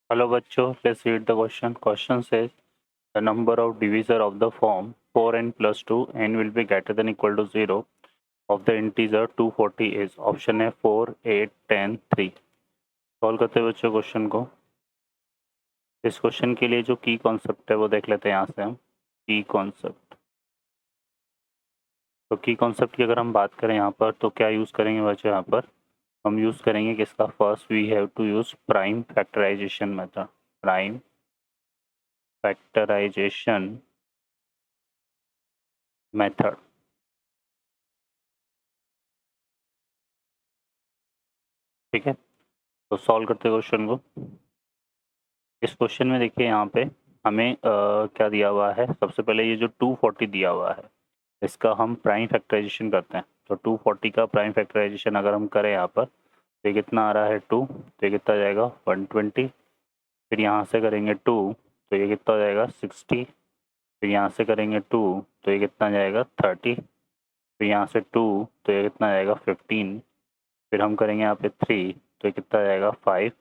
Hello बच्चों, let's read the question. Question says the number of divisor of the form 4n plus 2 n will be greater than equal to 0 of the integer 240 is. Option है 4, 8, 10, 3. Solve करते हैं बच्चों question को. इस question के लिए जो की कॉन्सेप्ट है वो देख लेते हैं यहाँ से हम. की कॉन्सेप्ट. तो की कॉन्सेप्ट की अगर हम बात करें यहाँ पर तो क्या यूज़ करेंगे बच्चों. यहाँ पर हम यूज़ करेंगे कि इसका first we have to use prime factorisation method. Prime factorisation method. ठीक है, तो सॉल्व करते हैं क्वेश्चन को. इस क्वेश्चन में देखिए यहाँ पे हमें क्या दिया हुआ है. सबसे पहले ये जो 240 दिया हुआ है इसका हम प्राइम फैक्टराइजेशन करते हैं. तो 240 का प्राइम फैक्टराइजेशन अगर हम करें यहाँ पर तो ये कितना आ रहा है 2, तो ये कितना जाएगा 120. फिर यहाँ से करेंगे 2 तो ये कितना जाएगा 60. फिर यहाँ से करेंगे 2 तो ये कितना जाएगा 30. फिर यहाँ से 2 तो ये कितना जाएगा 15. फिर हम करेंगे यहाँ पे 3 तो ये कितना जाएगा 5.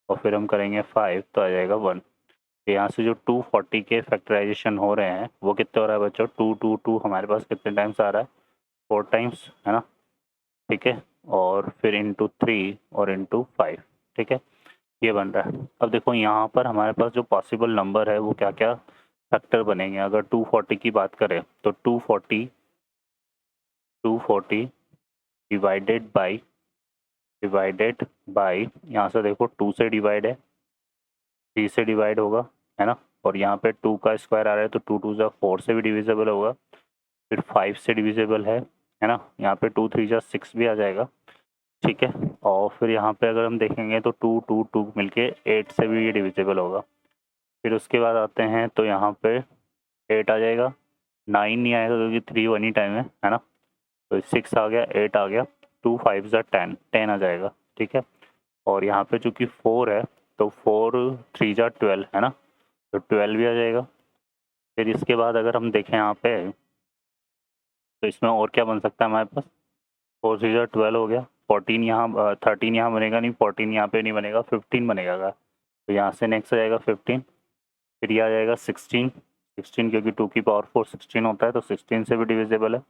और फिर हम करेंगे 5 तो आ जाएगा 1. तो यहाँ से जो 240 के फैक्टराइजेशन हो रहे हैं वो कितने हो रहा है बच्चों. 2 हमारे पास कितने टाइम्स आ रहा है 4 टाइम्स, है ना. ठीक है, और फिर इंटू 3 और इंटू 5. ठीक है, ये बन रहा है. अब देखो यहाँ पर हमारे पास जो पॉसिबल नंबर है वो क्या क्या फैक्टर बनेंगे. अगर 240 की बात करें तो 240 डिवाइडेड बाई यहाँ से देखो 2 से डिवाइड है, 3 से डिवाइड होगा, है ना. और यहाँ पे 2 का स्क्वायर आ रहा है तो 2 2 4 से भी डिविजिबल होगा. फिर 5 से डिविजिबल है ना. यहाँ पे 2 3 6 भी आ जाएगा. ठीक है, और फिर यहाँ पे अगर हम देखेंगे तो 2 2 2 मिलके 8 से भी ये डिविजिबल होगा. फिर उसके बाद आते हैं तो यहाँ पे 8 आ जाएगा. 9 नहीं आएगा क्योंकि 3 वन ही टाइम है ना. तो 6 आ गया, 8 आ गया, 2 5 10, 10 आ जाएगा. ठीक है, और यहाँ पे चूँकि 4 है तो 4 3 12, है ना. तो 12 भी आ जाएगा. फिर इसके बाद अगर हम देखें यहाँ पे तो इसमें और क्या बन सकता है हमारे पास. 4 3 12 हो गया. 14 यहाँ 13 यहाँ बनेगा नहीं, 14 यहाँ पे नहीं बनेगा, 15 बनेगा. तो यहाँ से नेक्स्ट आ जाएगा 15. फिर ये आ जाएगा 16. 16 क्योंकि 2 की पावर 4 16 होता है तो 16 से भी डिविजिबल है.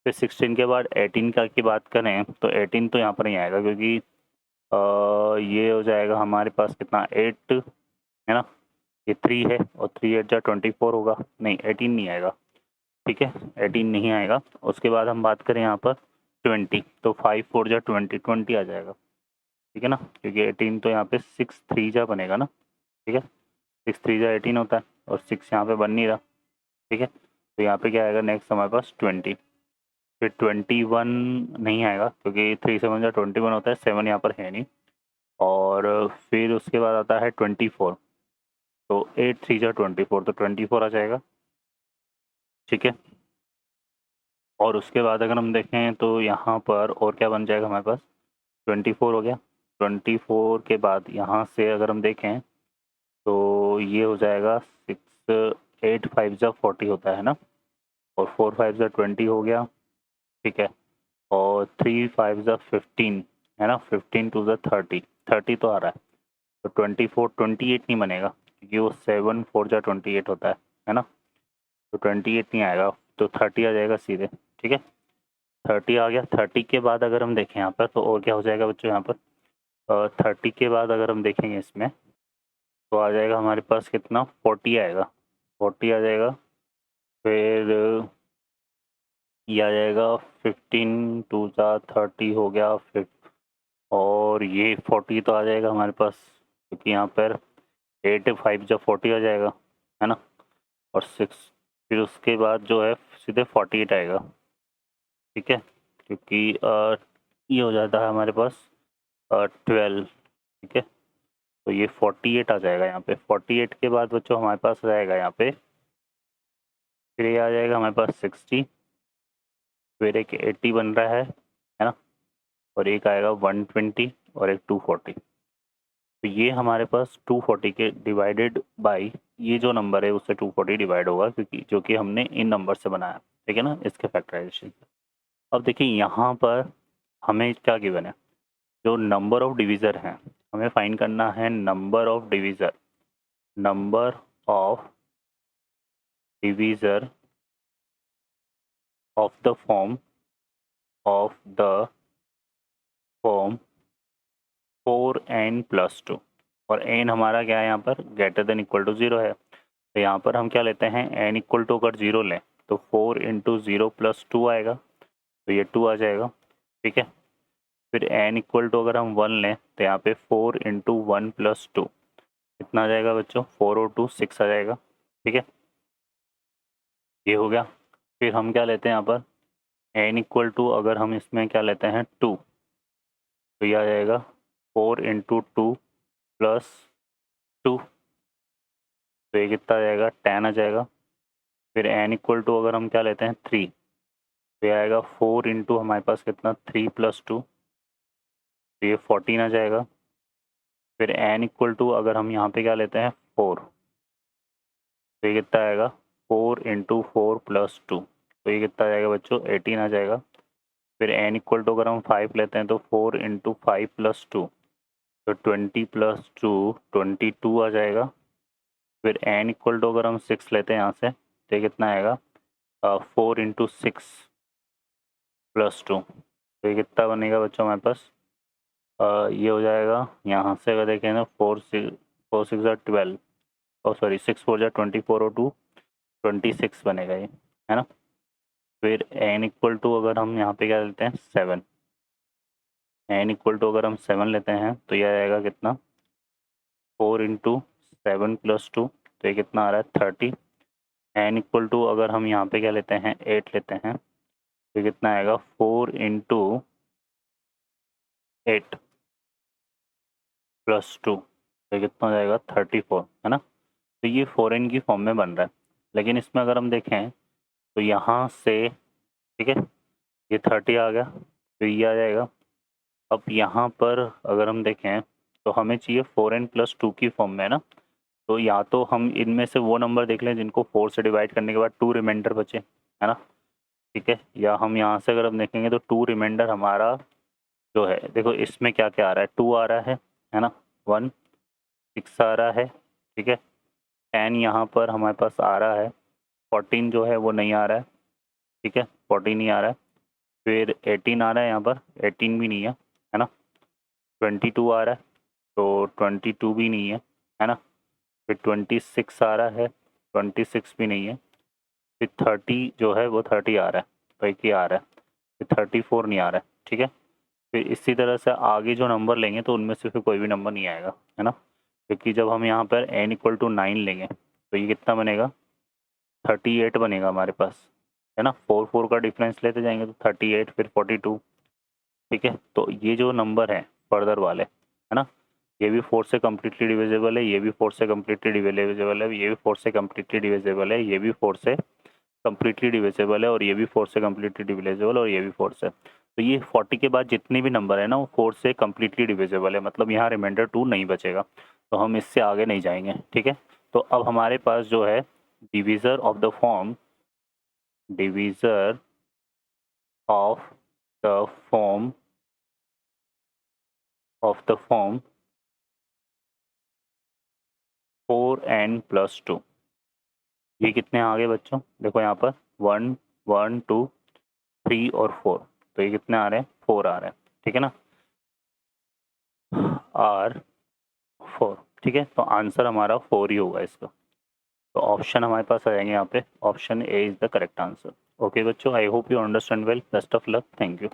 फिर 16 के बाद 18 का की बात करें तो 18 तो यहाँ पर नहीं आएगा क्योंकि ये हो जाएगा हमारे पास कितना 8, है ना. ये 3 है और 3 8 24 होगा. नहीं 18 नहीं आएगा. ठीक है, 18 नहीं आएगा. उसके बाद हम बात करें यहाँ पर 20 तो 5 4 20 20 आ जाएगा. ठीक है ना, क्योंकि 18 तो यहाँ पे 6 3 बनेगा ना. ठीक है, 6 3 18 होता है और 6 यहाँ पे बन नहीं रहा. ठीक है, तो यहाँ पे क्या आएगा नेक्स्ट हमारे पास 20. फिर 21 नहीं आएगा क्योंकि 3 7 21 होता है, 7 यहाँ पर है नहीं. और फिर उसके बाद आता है 24. तो 8 3 24 तो 24 आ जाएगा. ठीक है, और उसके बाद अगर हम देखें तो यहाँ पर और क्या बन जाएगा हमारे पास. 24 हो गया. 24 के बाद यहाँ से अगर हम देखें तो ये हो जाएगा 6 8 5 40 होता है ना. और 4 5 20 हो गया. ठीक है, और 3 5 15, है ना. 15 2 30, 30 तो आ रहा है. तो 24 28 नहीं बनेगा क्योंकि वो 7 4 28 होता है ना. तो 28 नहीं आएगा तो 30 आ जाएगा सीधे. ठीक है, 30 आ गया. 30 के बाद अगर हम देखें यहाँ पर तो और क्या हो जाएगा बच्चों. यहाँ पर 30 के बाद अगर हम देखेंगे इसमें तो आ जाएगा हमारे पास कितना 40 आएगा. 40 आ जाएगा. फिर ये आ जाएगा 15 2 30 हो गया. फिर और ये 40 तो आ जाएगा हमारे पास क्योंकि यहाँ पर 8 5 40 आ जाएगा, है ना. और 6 फिर उसके बाद जो है सीधे 48 आएगा. ठीक है, क्योंकि ये हो जाता है हमारे पास 12. ठीक है, तो ये 48 आ जाएगा यहाँ पे. 48 के बाद बच्चों हमारे पास रहेगा यहाँ पे फिर ये आ जाएगा हमारे पास 60. फिर एक 80 बन रहा है ना. और एक आएगा 120 और एक 240. तो ये हमारे पास 240 के डिवाइडेड बाई ये जो नंबर है उससे 240 डिवाइड होगा क्योंकि जो कि हमने इन नंबर से बनाया. ठीक है ना, इसके फैक्टराइजेशन से. अब देखिए यहाँ पर हमें क्या गिवन है. जो नंबर ऑफ डिवीज़र हैं हमें फाइंड करना है number of divisor, number of divisor of the form 4n+2 और n हमारा क्या है यहाँ पर ग्रेटर देन इक्वल टू 0 है। तो यहाँ पर हम क्या लेते हैं n इक्वल टू अगर 0 लें तो 4 इंटू 0 प्लस 2 आएगा, तो ये 2 आ जाएगा। ठीक है, फिर n इक्वल टू अगर हम 1 लें तो यहाँ पे 4 इंटू 1 प्लस 2 कितना आ जाएगा बच्चों, 4 और 2 6 आ जाएगा। ठीक है, ये हो गया। फिर हम क्या लेते हैं यहाँ पर n इक्वल टू अगर हम इसमें क्या लेते हैं 2, तो ये आ जाएगा 4 इंटू 2 प्लस 2, तो ये कितना आ जाएगा 10 आ जाएगा। फिर n इक्वल टू अगर हम क्या लेते हैं 3, तो ये आएगा 4 इंटू हमारे पास कितना 3 प्लस 2, तो ये 14 आ जाएगा। फिर n इक्वल टू अगर हम यहाँ पे क्या लेते हैं 4, तो ये कितना आएगा 4 इंटू 4 प्लस 2, तो ये कितना आ जाएगा बच्चों 18 आ जाएगा। फिर n इक्वल टू अगर हम 5 लेते हैं तो 4 इंटू 5 प्लस 2, तो 20 प्लस 2 22 आ जाएगा। फिर n इक्वल टू अगर हम 6 लेते हैं यहाँ से तो ये कितना आएगा 4 इंटू 6 प्लस 2, तो ये कितना बनेगा बच्चों हमारे पास ये हो जाएगा यहाँ से अगर देखें ना 4 6 ज़ा 12 और सॉरी 6 4 ज़ा 24 और 2 26 बनेगा ये, है ना। फिर n इक्वल टू अगर हम यहाँ पे क्या लेते हैं 7, n इक्वल टू अगर हम 7 लेते हैं तो ये आएगा कितना 4 इंटू 7 प्लस 2, तो ये कितना आ रहा है 30। n इक्वल टू अगर हम यहाँ पे क्या लेते हैं 8 लेते हैं तो ये कितना आएगा 4 इंटू 8 प्लस 2, तो ये कितना हो जाएगा 34, है ना। तो ये फॉरेन की फॉर्म में बन रहा है, लेकिन इसमें अगर हम देखें तो यहाँ से ठीक है ये 30 आ गया, तो ये आ जाएगा। अब यहाँ पर अगर हम देखें तो हमें चाहिए 4n+2 की फॉर्म में, है ना। तो या तो हम इनमें से वो नंबर देख लें जिनको 4 से डिवाइड करने के बाद 2 रिमाइंडर बचे, है ना। ठीक है, या हम यहाँ से अगर हम देखेंगे तो 2 रिमाइंडर हमारा जो है, देखो इसमें क्या क्या आ रहा है 2 आ रहा है ना, 1 6 आ रहा है, ठीक है 10 यहाँ पर हमारे पास आ रहा है, 14 जो है वो नहीं आ रहा है, ठीक है 14 नहीं आ रहा है। फिर 18 आ रहा है, यहाँ पर 18 भी नहीं है ना। 22 आ रहा है, तो 22 भी नहीं है ना। फिर 26 आ रहा है, 26 भी नहीं है। फिर 30 जो है वो 30 आ रहा है, तो एक ही आ रहा है। फिर 34 नहीं आ रहा है, ठीक है। फिर इसी तरह से आगे जो नंबर लेंगे तो उनमें से फिर कोई भी नंबर नहीं आएगा, है ना। क्योंकि जब हम यहाँ पर n इक्वल टू 9 लेंगे तो ये कितना बनेगा 38 बनेगा हमारे पास, है ना। 4 4 का डिफरेंस लेते जाएंगे तो 38 फिर 42, ठीक है। तो ये जो नंबर है फर्दर वाले, है ना, ये भी 4 से कम्प्लीटली डिविजिबल है, ये भी 4 से कम्प्लीटली डिविजिबल है, ये भी 4 से कम्प्लीटली डिविजिबल है, ये भी 4 से कम्प्लीटली डिविजिबल है, और ये भी 4 से कम्प्लीटली डिविजिबल, और ये भी 4 से। तो ये 40 के बाद जितने भी नंबर है ना वो 4 से कम्प्लीटली डिविजिबल है, मतलब यहाँ रिमाइंडर 2 नहीं बचेगा, तो हम इससे आगे नहीं जाएंगे, ठीक है। तो अब हमारे पास जो है divisor of the form, divisor of the form of the form 4n+2, ये कितने आ गए बच्चों, देखो यहाँ पर 1 1 2 3 और 4, तो ये कितने आ रहे हैं 4 आ रहे हैं, ठीक है ना, R4, ठीक है। तो आंसर हमारा 4 ही होगा इसका। तो ऑप्शन हमारे पास आ जाएंगे यहाँ पे, option A is the correct answer. Okay बच्चों, I hope you understand well, best of luck, thank you.